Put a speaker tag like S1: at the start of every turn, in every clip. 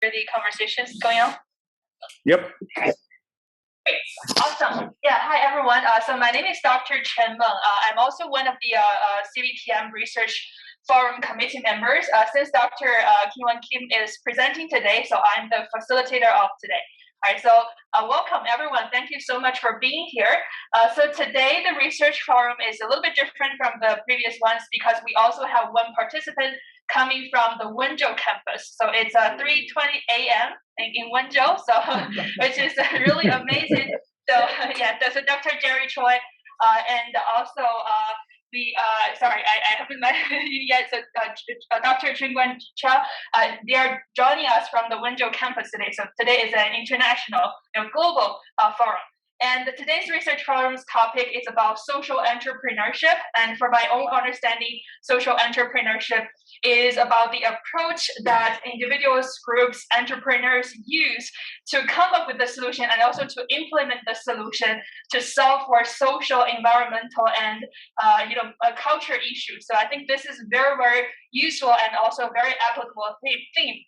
S1: the conversations going on?
S2: Yep.
S1: Great. Awesome. Yeah. Hi, everyone. So my name is Dr. Chen Meng. I'm also one of the CBPM Research Forum committee members. Since Dr. Kean Kim is presenting today, so I'm the facilitator of today. All right, so welcome everyone. Thank you so much for being here. So today the Research Forum is a little bit different from the previous ones because we also have one participant coming from the Wenzhou campus. So it's 3:20 a.m. in Wenzhou, so which is really amazing. So yeah, so Dr. Jerry Choi and also sorry, I haven't met you yet. So Dr. Chingguan Cha, they are joining us from the Wenzhou campus today. So today is an international, global forum. And today's research forum's topic is about social entrepreneurship. And for my own understanding, social entrepreneurship is about the approach that individuals, groups, entrepreneurs use to come up with the solution and also to implement the solution to solve for social, environmental, and culture issues. So I think this is very, very useful and also very applicable theme.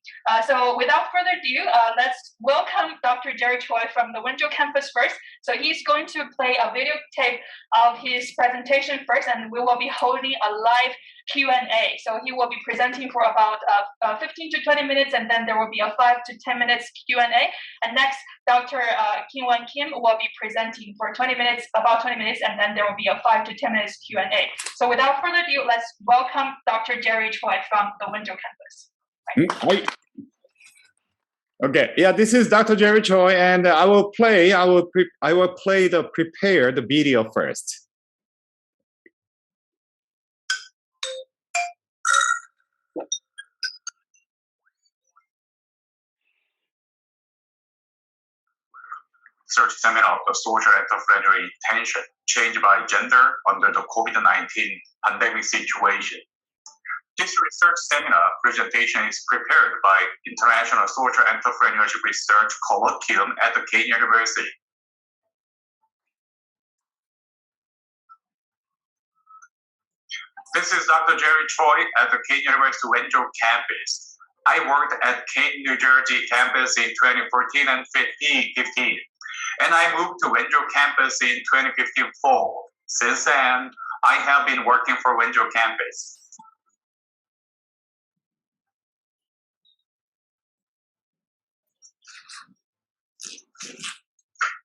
S1: So without further ado, let's welcome Dr. Jerry Choi from the Wenzhou campus first. So he's going to play a video tape of his presentation first, and we will be holding a live Q&A. So he will be presenting for about 15 to 20 minutes, and then there will be a 5 to 10 minutes Q&A. And next, Dr. Kean Kim will be presenting for about 20 minutes, and then there will be a 5 to 10 minutes Q&A. So without further ado, let's welcome Dr. Jerry Choi from the Wenzhou campus.
S2: Right. Okay, yeah, this is Dr. Jerry Choi, and I will play the prepared video first.
S3: Research seminar of the social entrepreneurial intention changed by gender under the COVID-19 pandemic situation. This research seminar presentation is prepared by International Social Entrepreneurship Research Colloquium at the Kean University. This is Dr. Jerry Choi at the Kean University Wenzhou campus. I worked at Kean, New Jersey campus in 2014 and 15, and I moved to Wenzhou campus in 2015 fall. Since then, I have been working for Wenzhou campus.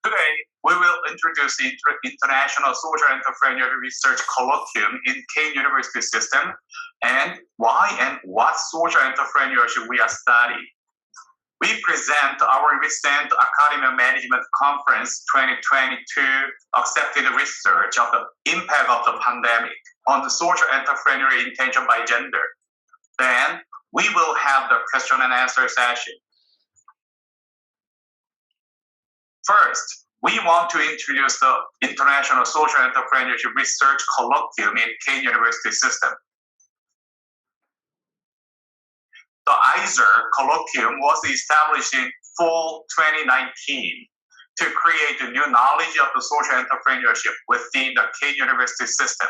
S3: Today, we will introduce the International Social Entrepreneurial Research Colloquium in Kean University system and why and what social entrepreneurship we are studying. We present our recent Academia Management Conference 2022 accepted research of the impact of the pandemic on the social entrepreneurial intention by gender. Then, we will have the question and answer session. First, we want to introduce the International Social Entrepreneurship Research Colloquium in Kean University system. The ISER Colloquium was established in fall 2019 to create a new knowledge of the social entrepreneurship within the Kean University system.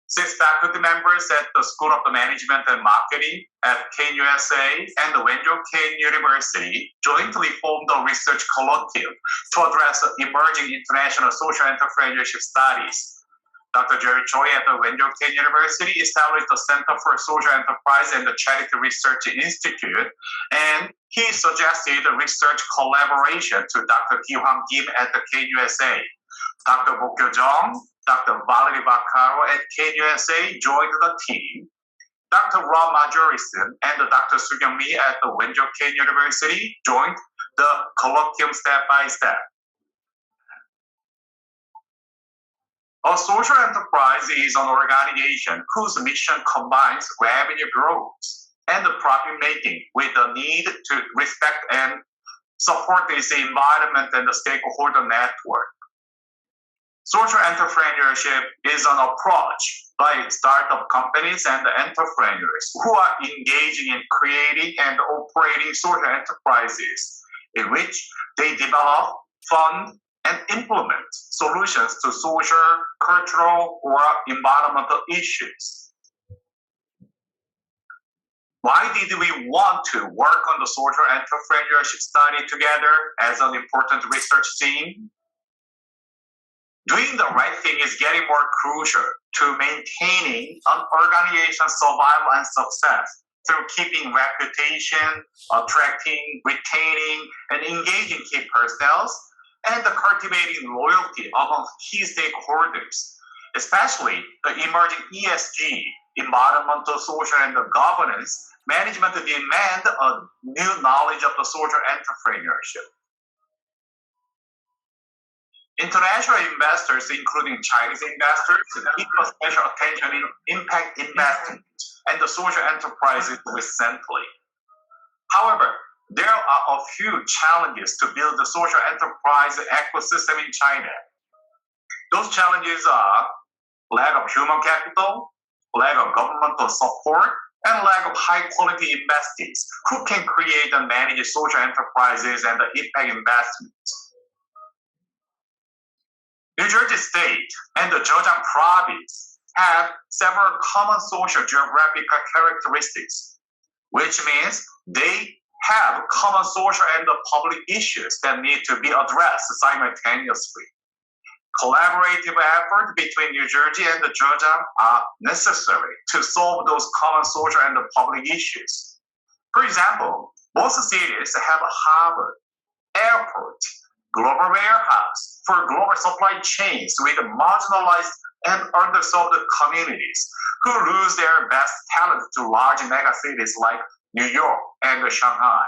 S3: 6 faculty members at the School of Management and Marketing at Kean USA and the Wenzhou Kean University jointly formed a research colloquium to address emerging international social entrepreneurship studies. Dr. Jerry Choi at the Wenzhou Kean University established the Center for Social Enterprise and the Charity Research Institute, and he suggested a research collaboration to Dr. Kean Kim at the Kean USA. Dr. Bokyo Jung, Dr. Valerie Vaccaro at Kean USA joined the team. Dr. Rob Majorison and Dr. Soo-Kyung Lee at the Wenzhou Kean University joined the colloquium step by step. A social enterprise is an organization whose mission combines revenue growth and profit making with the need to respect and support its environment and the stakeholder network. Social entrepreneurship is an approach by startup companies and entrepreneurs who are engaging in creating and operating social enterprises in which they develop, fund, and implement solutions to social, cultural, or environmental issues. Why did we want to work on the social entrepreneurship study together as an important research theme? Doing the right thing is getting more crucial to maintaining an organization's survival and success through keeping reputation, attracting, retaining, and engaging key personnel, and cultivating loyalty among key stakeholders, especially the emerging ESG, environmental, social, and governance. Management demand a new knowledge of the social entrepreneurship. International investors, including Chinese investors, give special attention in impact investment and the social enterprises recently. However, there are a few challenges to build the social enterprise ecosystem in China. Those challenges are lack of human capital, lack of governmental support, and lack of high-quality investees who can create and manage social enterprises and the impact investments. New Jersey State and the Zhejiang Province have several common social geographical characteristics, which means they have common social and public issues that need to be addressed simultaneously. Collaborative efforts between New Jersey and the Zhejiang are necessary to solve those common social and public issues. For example, both cities have a harbor, airport, global warehouse for global supply chains with marginalized and underserved communities who lose their best talent to large megacities like New York and Shanghai.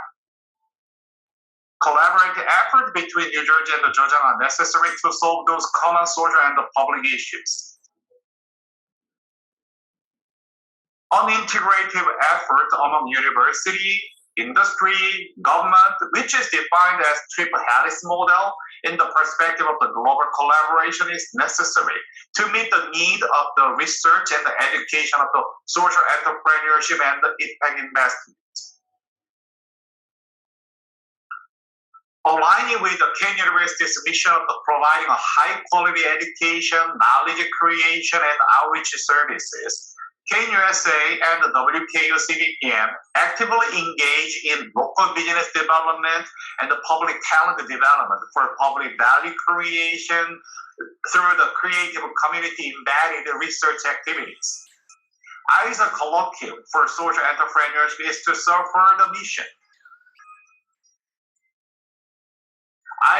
S3: Collaborative efforts between New Jersey and the Zhejiang are necessary to solve those common social and public issues. An integrative effort among university, industry, government, which is defined as triple helix model in the perspective of the global collaboration, is necessary to meet the need of the research and the education of the social entrepreneurship and the impact investment. Aligning with the Kean University's mission of providing a high-quality education, knowledge creation, and outreach services, Kean USA and the WKU CBPM actively engage in local business development and the public talent development for public value creation through the creative community-embedded research activities. ISA Colloquium for Social Entrepreneurship is to serve for the mission.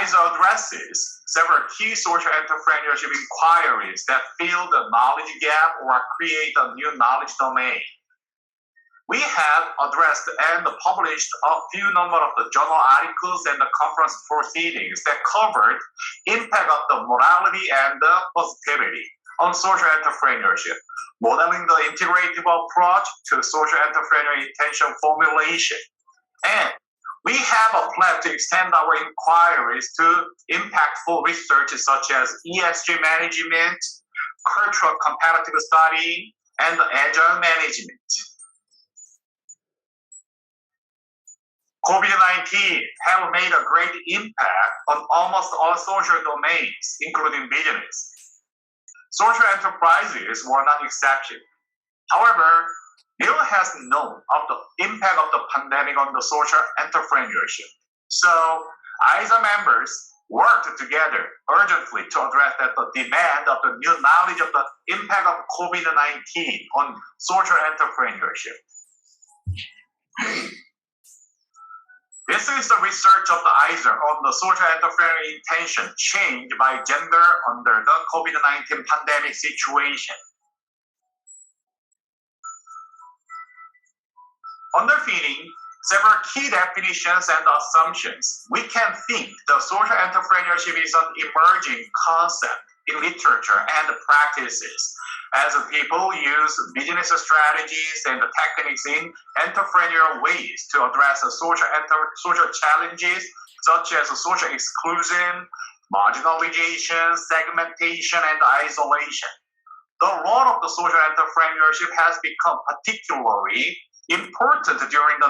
S3: ISA addresses several key social entrepreneurship inquiries that fill the knowledge gap or create a new knowledge domain. We have addressed and published a few number of the journal articles and the conference proceedings that covered impact of the morality and the positivity on social entrepreneurship, modeling the integrative approach to social entrepreneurial intention formulation. And we have a plan to extend our inquiries to impactful research such as ESG management, cultural comparative study, and agile management. COVID-19 have made a great impact on almost all social domains, including business. Social enterprises were not exception. However, little has known of the impact of the pandemic on the social entrepreneurship. So, ISA members worked together urgently to address the demand of the new knowledge of the impact of COVID-19 on social entrepreneurship. This is the research of the ISA on the social entrepreneurial intention changed by gender under the COVID-19 pandemic situation. Underpinning several key definitions and assumptions, we can think the social entrepreneurship is an emerging concept in literature and practices as people use business strategies and techniques in entrepreneurial ways to address social challenges such as social exclusion, marginalization, segmentation, and isolation. The role of the social entrepreneurship has become particularly important during the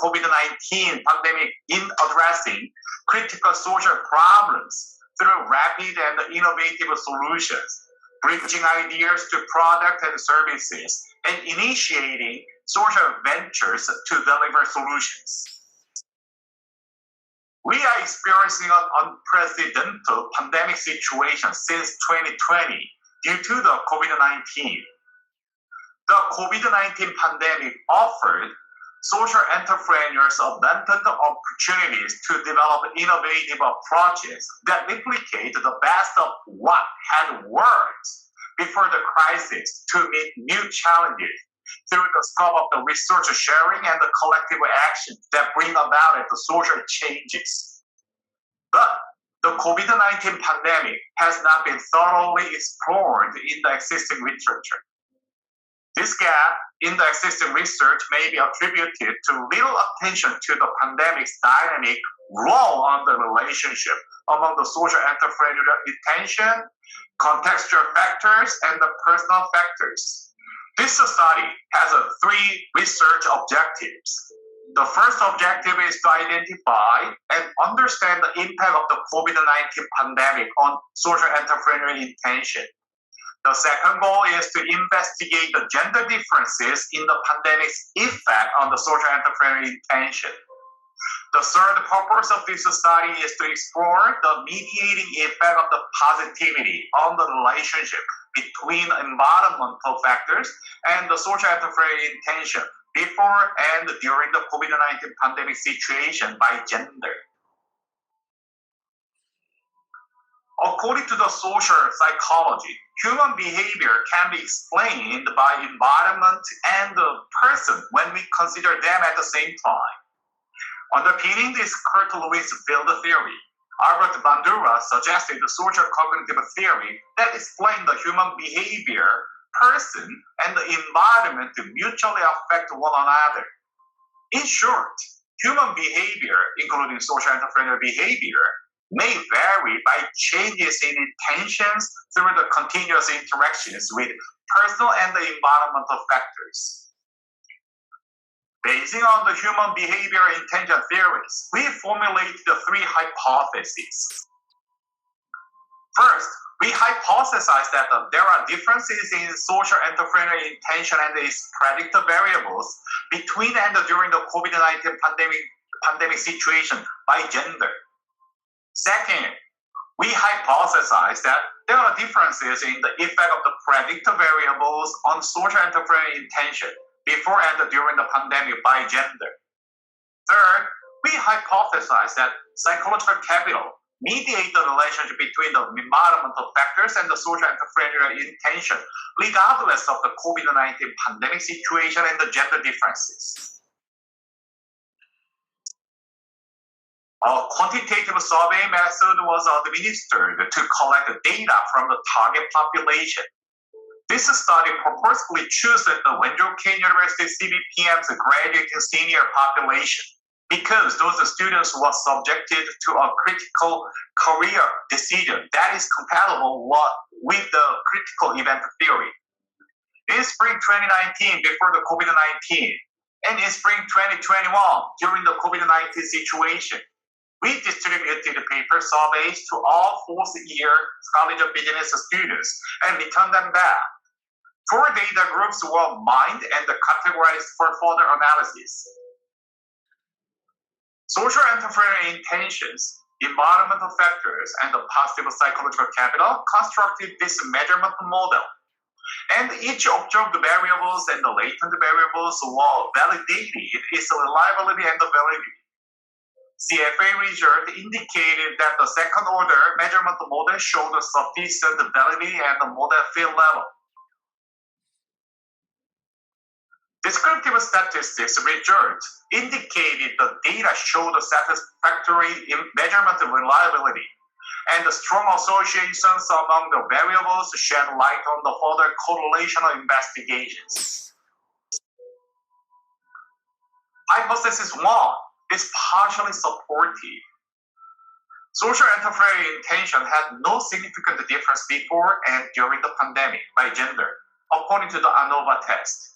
S3: COVID-19 pandemic in addressing critical social problems through rapid and innovative solutions, bridging ideas to products and services, and initiating social ventures to deliver solutions. We are experiencing an unprecedented pandemic situation since 2020 due to the COVID-19. The COVID-19 pandemic offered social entrepreneurs abundant opportunities to develop innovative projects that replicate the best of what had worked before the crisis to meet new challenges through the scope of the research sharing and the collective actions that bring about the social changes. But the COVID-19 pandemic has not been thoroughly explored in the existing literature. This gap in the existing research may be attributed to little attention to the pandemic's dynamic role on the relationship among the social entrepreneurial intention, contextual factors, and the personal factors. This study has three research objectives. The first objective is to identify and understand the impact of the COVID-19 pandemic on social entrepreneurial intention. The second goal is to investigate the gender differences in the pandemic's effect on the social entrepreneurial intention. The third purpose of this study is to explore the mediating effect of the positivity on the relationship between environmental factors and the social entrepreneurial intention before and during the COVID-19 pandemic situation by gender. According to the social psychology, human behavior can be explained by environment and the person when we consider them at the same time. Underpinning this Kurt Lewis field theory, Albert Bandura suggested the social cognitive theory that explained the human behavior, person, and the environment to mutually affect one another. In short, human behavior, including social entrepreneurial behavior, may vary by changes in intentions through the continuous interactions with personal and the environmental factors. Basing on the human behavior intention theories, we formulate the three hypotheses. First, we hypothesize that there are differences in social entrepreneurial intention and its predictor variables between and during the COVID-19 pandemic situation by gender. Second, we hypothesize that there are differences in the effect of the predictor variables on social entrepreneurial intention before and during the pandemic by gender. Third, we hypothesize that psychological capital mediate the relationship between the environmental factors and the social entrepreneurial intention, regardless of the COVID-19 pandemic situation and the gender differences. A quantitative survey method was administered to collect data from the target population. This study purposefully chose the Kean University CBPM's graduate and senior population because those students were subjected to a critical career decision that is compatible with the critical event theory. In spring 2019, before the COVID-19, and in spring 2021, during the COVID-19 situation, we distributed paper surveys to all fourth-year College of Business students and returned them back. 4 data groups were mined and categorized for further analysis. Social entrepreneurial intentions, environmental factors, and the positive psychological capital constructed this measurement model. And each observed variables and the latent variables were validated its reliability and validity. CFA result indicated that the second order measurement model showed sufficient validity at the model field level. Descriptive statistics result indicated the data showed satisfactory measurement reliability, and the strong associations among the variables shed light on the further correlational investigations. Hypothesis 1 is partially supportive. Social entrepreneurial intention had no significant difference before and during the pandemic by gender, according to the ANOVA test.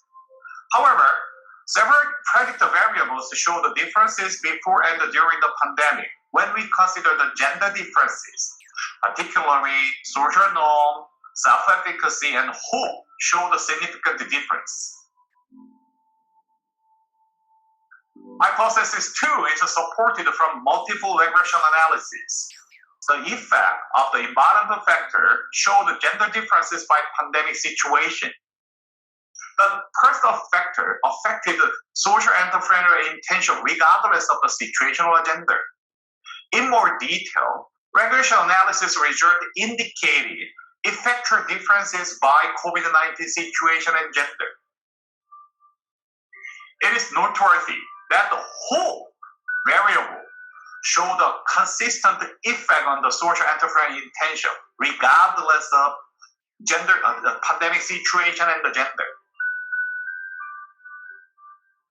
S3: However, several predictor variables show the differences before and during the pandemic when we consider the gender differences, particularly social norm, self-efficacy, and hope show the significant difference. Hypothesis 2 is supported from multiple regression analysis. The effect of the environmental factor showed gender differences by pandemic situation. The personal factor affected social entrepreneurial intention regardless of the situation or gender. In more detail, regression analysis result indicated effector differences by COVID-19 situation and gender. It is noteworthy that the whole variable showed a consistent effect on the social entrepreneurial intention regardless of gender, the pandemic situation and the gender.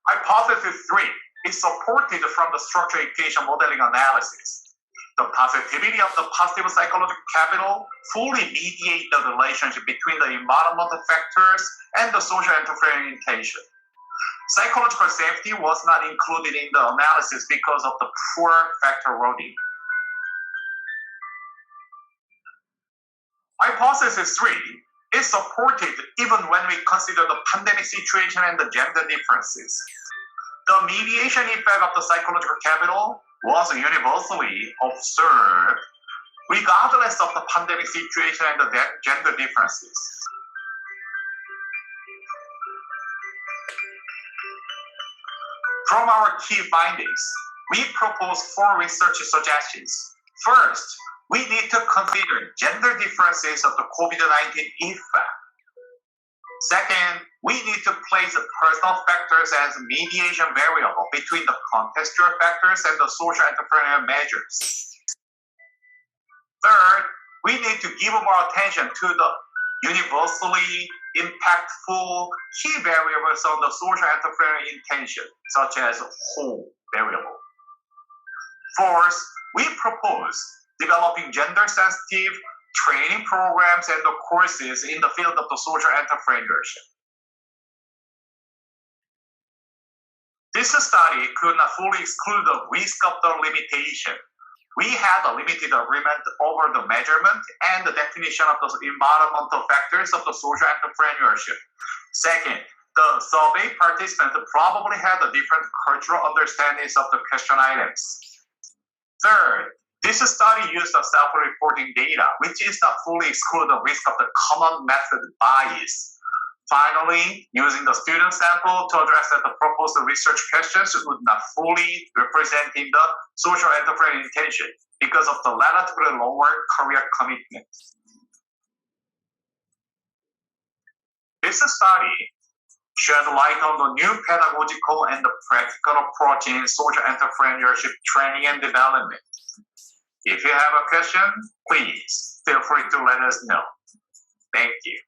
S3: Hypothesis 3 is supported from the structural equation modeling analysis. The positivity of the positive psychological capital fully mediate the relationship between the environmental factors and the social entrepreneurial intention. Psychological safety was not included in the analysis because of the poor factor loading. Hypothesis 3 is supported even when we consider the pandemic situation and the gender differences. The mediation effect of the psychological capital was universally observed regardless of the pandemic situation and the gender differences. From our key findings, we propose 4 research suggestions. First, we need to consider gender differences of the COVID-19 effect. Second, we need to place personal factors as mediation variable between the contextual factors and the social entrepreneurial measures. Third, we need to give more attention to the universally impactful key variables of the social entrepreneurial intention, such as whole variable. Fourth, we propose developing gender-sensitive training programs and the courses in the field of the social entrepreneurship. This study could not fully exclude the risk of the limitation. We had a limited agreement over the measurement and the definition of the environmental factors of the social entrepreneurship. Second, the survey participants probably had a different cultural understandings of the question items. Third, this study used the self-reporting data, which is not fully exclude the risk of the common method bias. Finally, using the student sample to address that the proposed research questions would not fully represent in the social entrepreneurial intention because of the relatively lower career commitment. This study shed light on the new pedagogical and the practical approach in social entrepreneurship training and development. If you have a question, please feel free to let us know. Thank you.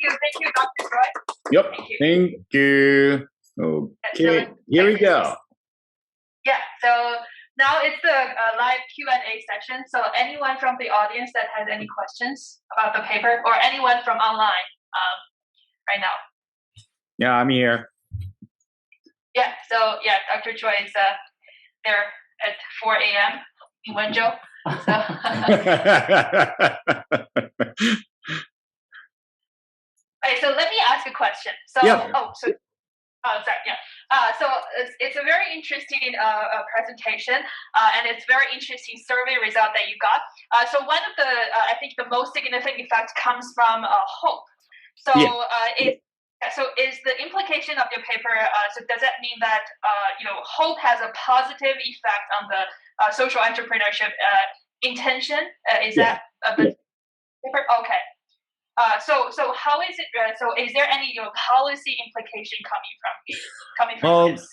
S1: Thank you, Dr. Choi.
S2: Yep, thank you. Okay, here we go.
S1: Yeah, so now it's the live Q&A section. So anyone from the audience that has any questions about the paper, or anyone from online right now?
S2: Yeah, I'm here.
S1: Yeah, so yeah, Dr. Choi is there at 4 a.m. in Wenzhou. So. Okay, so let me ask a question. So,
S2: yeah.
S1: Sorry, yeah. So it's a very interesting presentation, and it's very interesting survey result that you got. So one of the, I think the most significant effect comes from hope. So so is the implication of your paper, so does that mean that, hope has a positive effect on the social entrepreneurship intention? Is that the paper? Okay. So how is it? So is there any policy implication coming from this?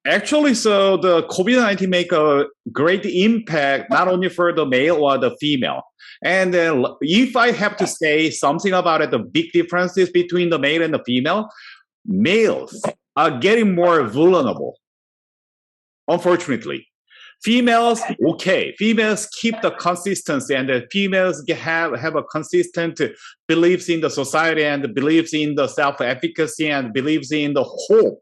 S2: Actually, so the COVID-19 make a great impact not only for the male or the female. And then if I have to say something about it, the big differences between the male and the female, males are getting more vulnerable, unfortunately. Females, okay. Females keep the consistency, and the females have a consistent beliefs in the society and beliefs in the self-efficacy and beliefs in the hope.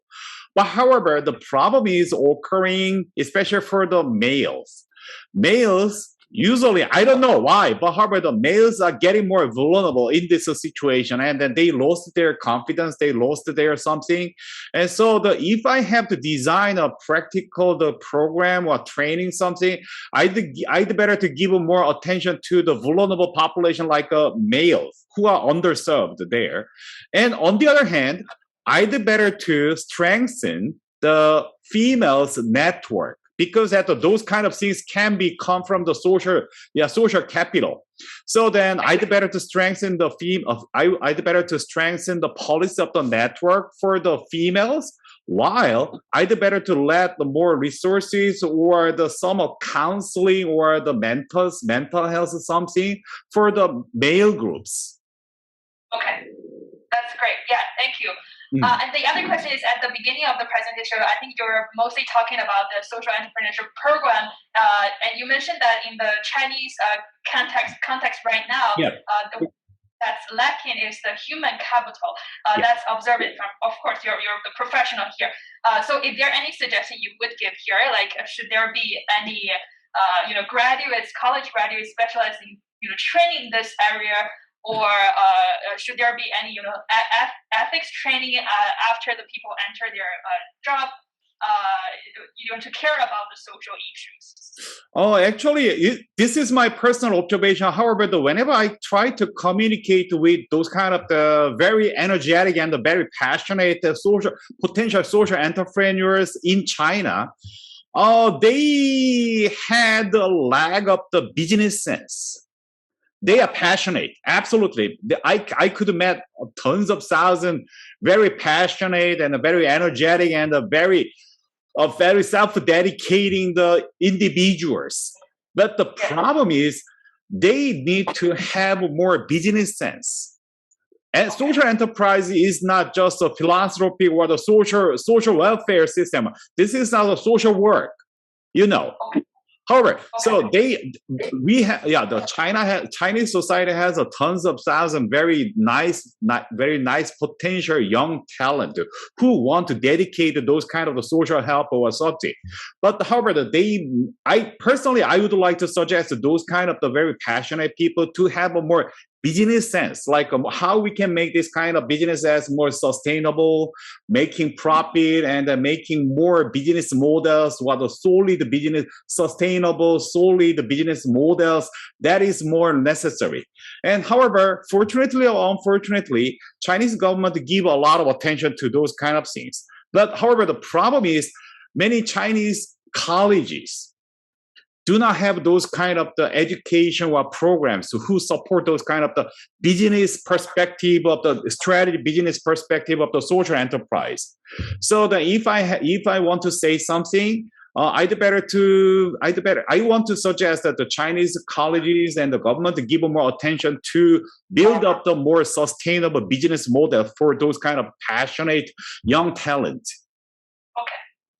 S2: But however, the problem is occurring, especially for the males. Males Usually, I don't know why, but however, the males are getting more vulnerable in this situation, and then they lost their confidence, they lost their something, and so if I have to design a practical program or training something, I'd better to give more attention to the vulnerable population like males who are underserved there, and on the other hand, I'd better to strengthen the females network, because those kind of things can come from the social capital. So then I'd better to strengthen I'd better to strengthen the policy of the network for the females, while I'd better to let the more resources or some of counseling or the mental health or something for the male groups.
S1: Okay, that's great. Yeah, thank you. And the other question is, at the beginning of the presentation, I think you were mostly talking about the social entrepreneurship program, and you mentioned that in the Chinese context right now, that's lacking is the human capital. That's observed from, of course, you're the professional here. So, is there any suggestion you would give here? Like, should there be any, college graduates specializing, training in this area? Or should there be any, ethics training after the people enter their job, to care about the social issues?
S2: Oh, actually, this is my personal observation. However, whenever I try to communicate with those kind of the very energetic and the very passionate potential social entrepreneurs in China, they had a lack of the business sense. They are passionate, absolutely. I could met tons of thousands, very passionate and very energetic and very self-dedicating the individuals. But the problem is they need to have more business sense. And social enterprise is not just a philanthropy or the social welfare system. This is not a social work, However, so Chinese society has tons of thousands very nice potential young talent who want to dedicate those kind of social help or something. But however, I would like to suggest those kind of the very passionate people to have a more business sense, like how we can make this kind of business as more sustainable, making profit and making more business models, what solely the business sustainable, solely the business models that is more necessary. And however, fortunately or unfortunately, Chinese government give a lot of attention to those kind of things. But however, the problem is many Chinese colleges do not have those kind of the education or programs who support those kind of the business perspective of the strategy, business perspective of the social enterprise. So that if I want to say something, I want to suggest that the Chinese colleges and the government to give more attention to build up the more sustainable business model for those kind of passionate young talent.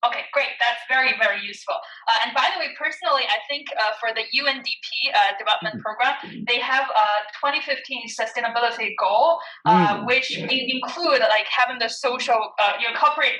S1: Okay, great. That's very, very useful. And by the way, personally, I think for the UNDP development program, they have a 2015 sustainability goal, which include like having the social, corporate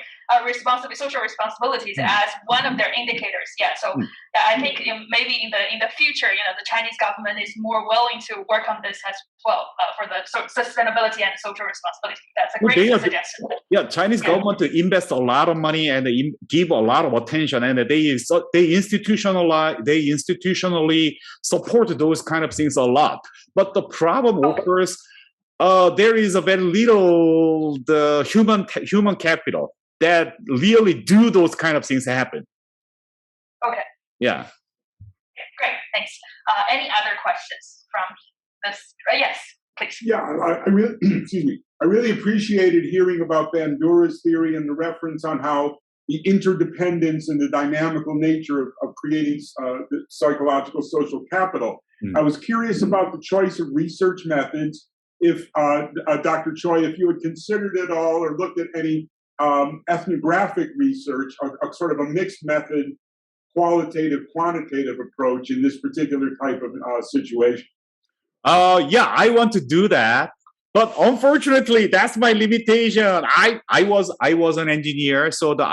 S1: social responsibilities as one of their indicators. Yeah. So I think maybe in the future, the Chinese government is more willing to work on this as well for the sustainability and social responsibility. That's a great suggestion.
S2: Yeah, Chinese government to invest a lot of money and give a lot of attention, and they institutionally support those kind of things a lot. But the problem, of course, there is a very little the human capital that really do those kind of things happen.
S1: Okay.
S2: Yeah.
S1: Great, thanks. Any other questions from this? Yes, please.
S4: Yeah, I really, excuse me. I really appreciated hearing about Bandura's theory and the reference on how the interdependence and the dynamical nature of creating the psychological social capital. I was curious about the choice of research methods. If Dr. Choi, if you had considered it all or looked at any ethnographic research, a sort of a mixed method, qualitative, quantitative approach in this particular type of situation.
S2: Yeah, I want to do that. But unfortunately, that's my limitation. I was an engineer, so that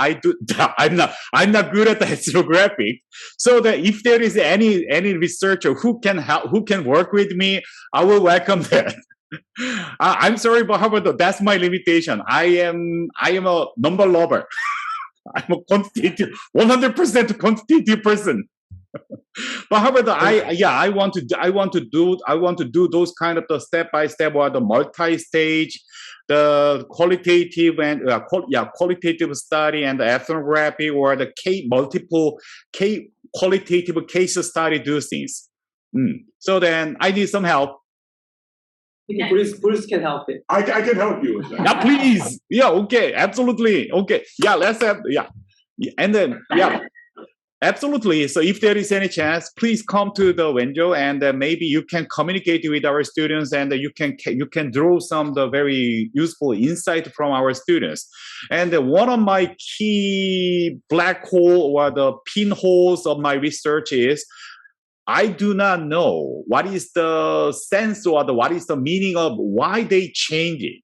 S2: I'm not good at the ethnographic. So that if there is any researcher who can help, who can work with me, I will welcome that. I'm sorry, but however, that's my limitation. I am a number lover. I'm a quantitative, 100% quantitative person. But however, I want to do those kind of the step by step or the multi-stage, the qualitative and qualitative study and the ethnography or the multiple qualitative case study do things. So then I need some help.
S5: Bruce can help it.
S4: I can help you with that.
S2: Yeah, please. Yeah, okay, absolutely. Okay, yeah, let's have and then absolutely. So if there is any chance, please come to the Wenzhou and maybe you can communicate with our students and you can draw some the very useful insight from our students. And one of my key black hole or the pinholes of my research is I do not know what is the sense or what is the meaning of why they change it.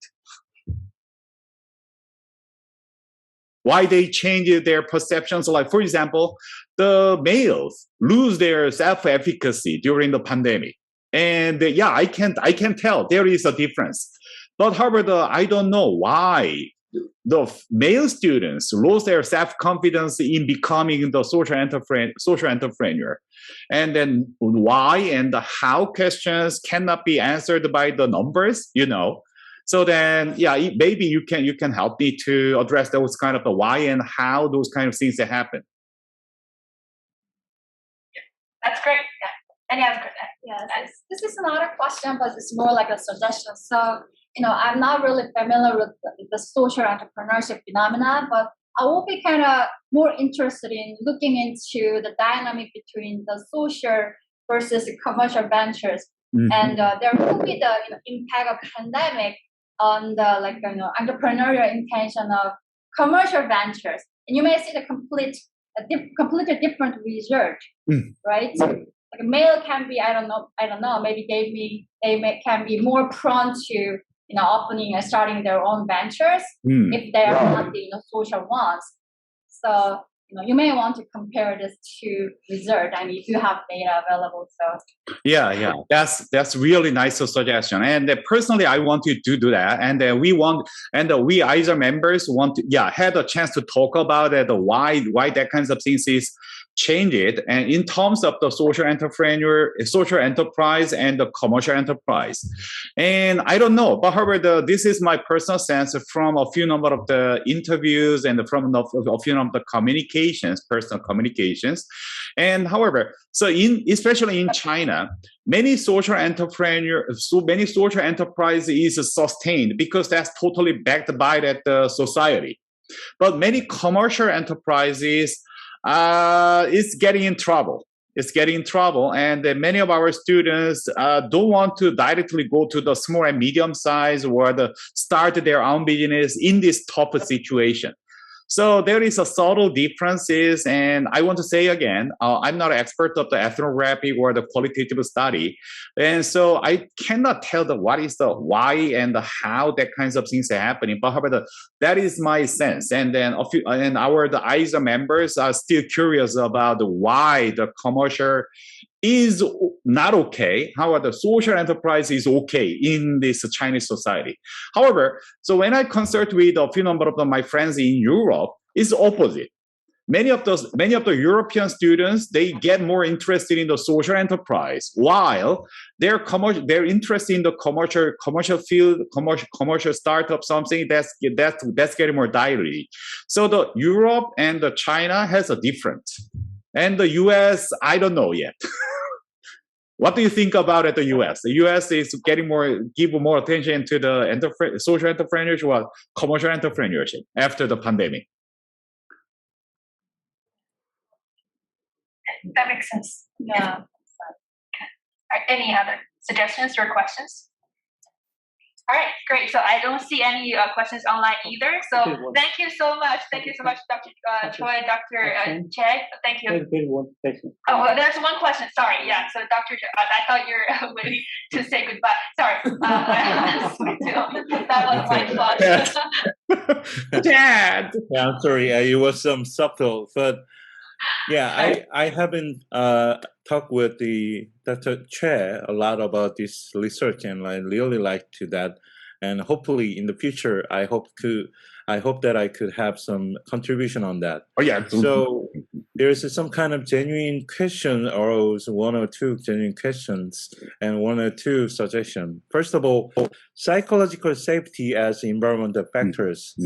S2: Why they change their perceptions. Like, for example, the males lose their self-efficacy during the pandemic. And I can tell there is a difference. But however, I don't know why the male students lose their self-confidence in becoming the social entrepreneur. And then why and how questions cannot be answered by the numbers, So then, maybe you can help me to address those kind of the why and how those kind of things that happen.
S1: That's great. Yeah. Any other question?
S6: Yeah, this is another question, but it's more like a suggestion. So, I'm not really familiar with the social entrepreneurship phenomena, but I will be kind of more interested in looking into the dynamic between the social versus the commercial ventures. Mm-hmm. And there will be the impact of pandemic on the entrepreneurial intention of commercial ventures, and you may see the completely different research, right? Like a male can be, I don't know, maybe they can be more prone to opening and starting their own ventures if they are not the social ones. So you may want to compare this to Researh. I mean, if you have data available. So
S2: that's really nice suggestion. And personally, I want you to do that. And we ISA members want to had a chance to talk about it, why that kinds of things is change it. And in terms of the social enterprise and the commercial enterprise. And I don't know, but however, this is my personal sense from a few number of the interviews and from a few number of the personal communications. And however, so especially in China, many social enterprise is sustained because that's totally backed by that society. But many commercial enterprises is getting in trouble. It's getting in trouble, and many of our students don't want to directly go to the small and medium size or start their own business in this tough situation. So there is a subtle differences, and I want to say again, I'm not an expert of the ethnography or the qualitative study, and so I cannot tell what is the why and the how that kinds of things are happening. But however, that is my sense, and then the ISA members are still curious about why the commercial is not okay. However, the social enterprise is okay in this Chinese society. However, so when I consult with a few number of my friends in Europe, it's opposite. Many of the European students, they get more interested in the social enterprise, while they're interested in the commercial field, commercial startup, something that's getting more diary. So the Europe and the China has a different, and the US, I don't know yet. What do you think about the US? The US is give more attention to the social entrepreneurship or commercial entrepreneurship after the pandemic.
S1: That makes sense. Yeah. Any other suggestions or questions? All right, great. So I don't see any questions online either. So thank you so much. Thank you so much, Dr. Choi, Dr. Choi. Thank you.
S5: One question.
S1: Oh, well, there's one question. Sorry. Yeah. So Dr. I thought you were waiting to say goodbye. Sorry. That was my fault.
S2: Dad.
S5: Yeah, I'm sorry. It was some subtle, but yeah, I haven't talked with the Dr. Choi a lot about this research, and I really like to that. And hopefully in the future, I hope that I could have some contribution on that.
S2: Oh yeah.
S5: So there's some kind of genuine question, or one or two genuine questions, and one or two suggestions. First of all, psychological safety as environmental factors.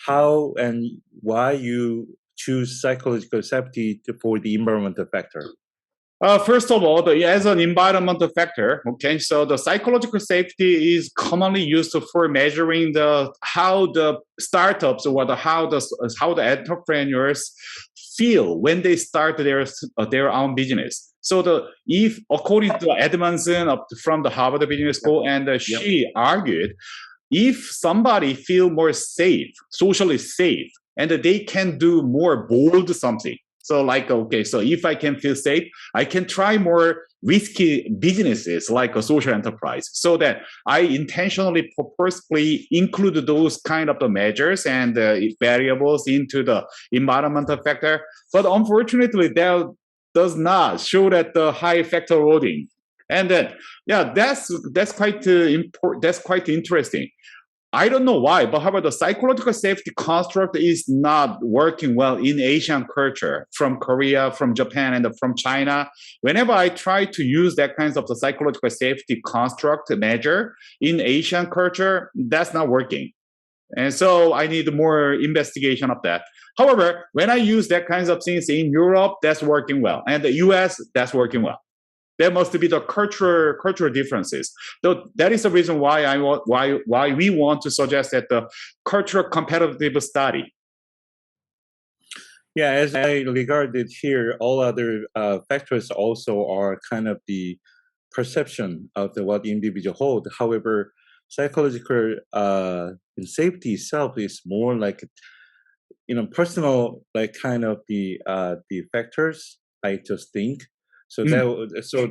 S5: How and why you choose psychological safety for the environmental factor?
S2: First of all, as an environmental factor, okay, so the psychological safety is commonly used for measuring how the startups or how the entrepreneurs feel when they start their own business. So if according to Edmondson from the Harvard Business School, and she argued, if somebody feel more safe, socially safe, and they can do more bold something. So so if I can feel safe, I can try more risky businesses like a social enterprise. So that I intentionally, purposefully include those kind of the measures and variables into the environmental factor. But unfortunately, that does not show that the high factor loading. And then, that's quite important. That's quite interesting. I don't know why, but however, the psychological safety construct is not working well in Asian culture, from Korea, from Japan, and from China. Whenever I try to use that kinds of the psychological safety construct measure in Asian culture, that's not working. And so I need more investigation of that. However, when I use that kinds of things in Europe, that's working well. And the US, that's working well. There must be the cultural differences. So that is the reason why we want to suggest that the cultural competitive study.
S5: Yeah, as I regarded here, all other factors also are kind of the perception of what the individual hold. However, psychological safety itself is more like personal, like kind of the factors. I just think. So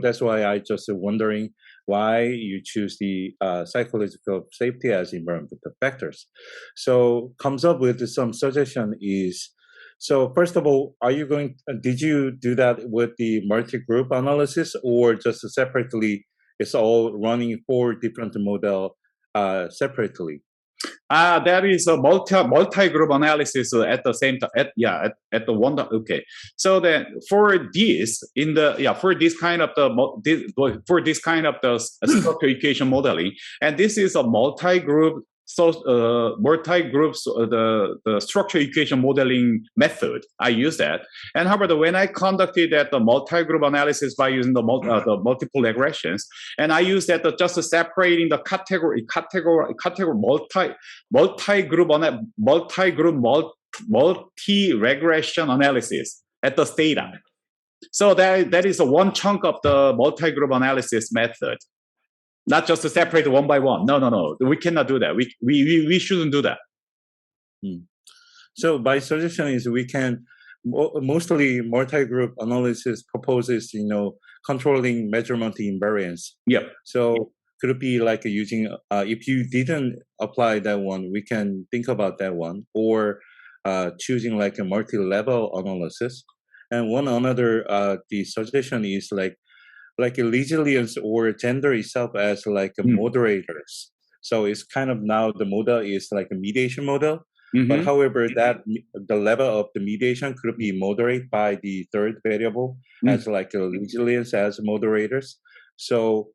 S5: that's why I just wondering why you choose the psychological safety as environmental factors. So comes up with some suggestion is, so first of all, did you do that with the multi-group analysis, or just separately? It's all running 4 different model separately.
S2: That is a multi-group analysis at the same time. At the one. Okay. So then for this kind of the structural equation modeling, and this is a multi-group. So multi-groups, the structural equation modeling method, I use that. And however, when I conducted the multi-group analysis by using the multiple regressions, and I use that just separating the multi-regression analysis at the theta. So that is one chunk of the multi-group analysis method. Not just to separate one by one. No. We cannot do that. We shouldn't do that.
S5: So my suggestion is we can mostly multi-group analysis proposes, controlling measurement invariance.
S2: Yep.
S5: So could it be like using, if you didn't apply that one, we can think about that one, or choosing like a multi-level analysis. And one another, the suggestion is like resilience or gender itself as like moderators. So it's kind of now the model is like a mediation model. But however, that the level of the mediation could be moderate by the third variable as like a resilience as moderators. So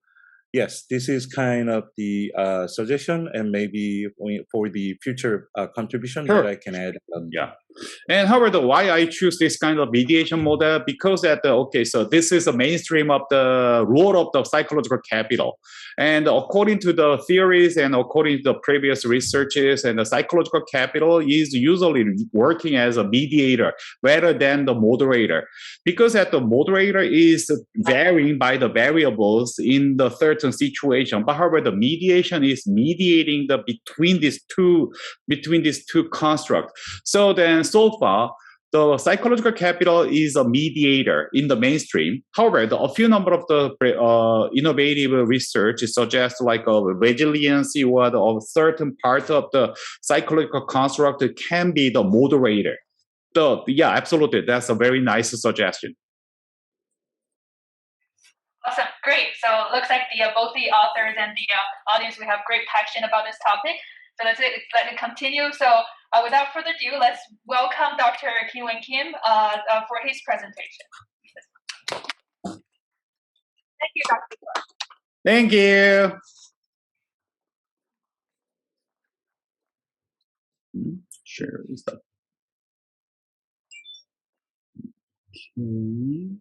S5: yes, this is kind of the suggestion, and maybe for the future contribution that I can add.
S2: And however, why I choose this kind of mediation model, because so this is the mainstream of the role of the psychological capital. And according to the theories and according to the previous researches, and the psychological capital is usually working as a mediator rather than the moderator, because the moderator is varying by the variables in the certain situation. But however, the mediation is mediating between these two constructs. So then, so far, the psychological capital is a mediator in the mainstream. However, a few number of the innovative research suggests like a resiliency or a certain part of the psychological construct can be the moderator. So yeah, absolutely, that's a very nice suggestion.
S1: Awesome, great. So it looks like both the authors and the audience, we have great passion about this topic. So let it continue. So without further ado, let's welcome Dr. Kean Kim for his presentation. Thank you, Dr. Choi.
S2: Thank you. Share stuff. Okay.